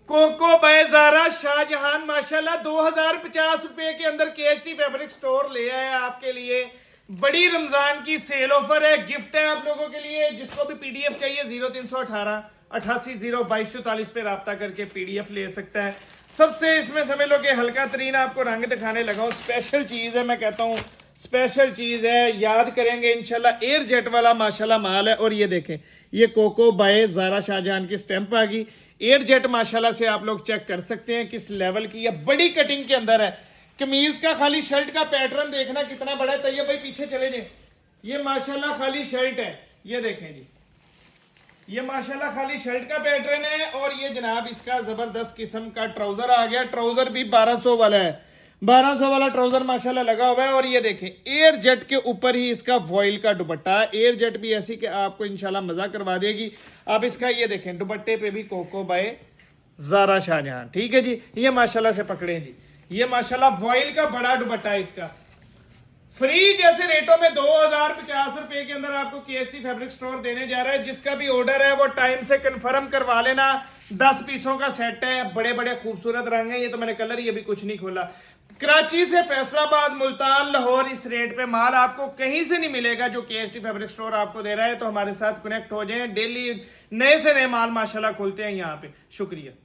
Cocoa bye Zara Shahjahan माशाल्लाह 2050 रुपए के अंदर केएसटी फैब्रिक स्टोर ले आया आपके लिए। बड़ी रमजान की सेल ऑफर है, गिफ्ट है आप लोगों के लिए। जिसको भी पीडीएफ चाहिए 0318 88 02244 पे राब्ता करके पीडीएफ ले सकता है। सबसे इसमें समझ लो कि हल्का तरीन आपको रंग दिखाने लगा हूं। स्पेशल चीज है, मैं कहता हूं स्पेशल चीज है, याद करेंगे इंशाल्लाह। एयर जेट वाला माशाल्लाह माल है। और ये देखें, ये कोको बाय जारा शाहजहां की स्टैंप आ गई। एयर जेट माशाल्लाह से आप लोग चेक कर सकते हैं किस लेवल की है। बड़ी कटिंग के अंदर है। कमीज का खाली शर्ट का पैटर्न देखना कितना बड़ा है। तैयब भाई पीछे चले जाए। ये माशाल्लाह खाली शर्ट है, ये देखें जी, ये माशाल्लाह खाली शर्ट का पैटर्न है। और ये जनाब इसका जबरदस्त किस्म का ट्राउजर आ गया। ट्राउजर भी 1200 वाला है, 1200 वाला ट्राउजर माशाल्लाह लगा हुआ है। और ये देखें एयर जेट के ऊपर ही इसका वॉइल का दुपट्टा है। एयर जेट भी ऐसी कि आपको इंशाल्लाह मजा करवा देगी। आप इसका ये देखें दुपट्टे पे भी कोको बाय जारा शाहजहां, ठीक है जी। ये माशाल्लाह से पकड़े जी, ये माशाल्लाह वॉइल का बड़ा दुपट्टा है इसका। फ्री जैसे रेटों में 2050 रुपए के अंदर आपको केएसटी फैब्रिक स्टोर देने जा रहा है। जिसका भी ऑर्डर है वो टाइम से कंफर्म करवा लेना। 10 पीसों का सेट है, बड़े बड़े खूबसूरत रंग है। ये तो मैंने कलर ही अभी कुछ नहीं खोला। कराची से फैसलाबाद, मुल्तान, लाहौर, इस रेट पे माल आपको कहीं से नहीं मिलेगा जो केएसटी फैब्रिक स्टोर आपको दे रहा है। तो हमारे साथ कनेक्ट हो जाएं। डेली नए से नए माल माशाल्लाह खुलते हैं यहाँ पे। शुक्रिया।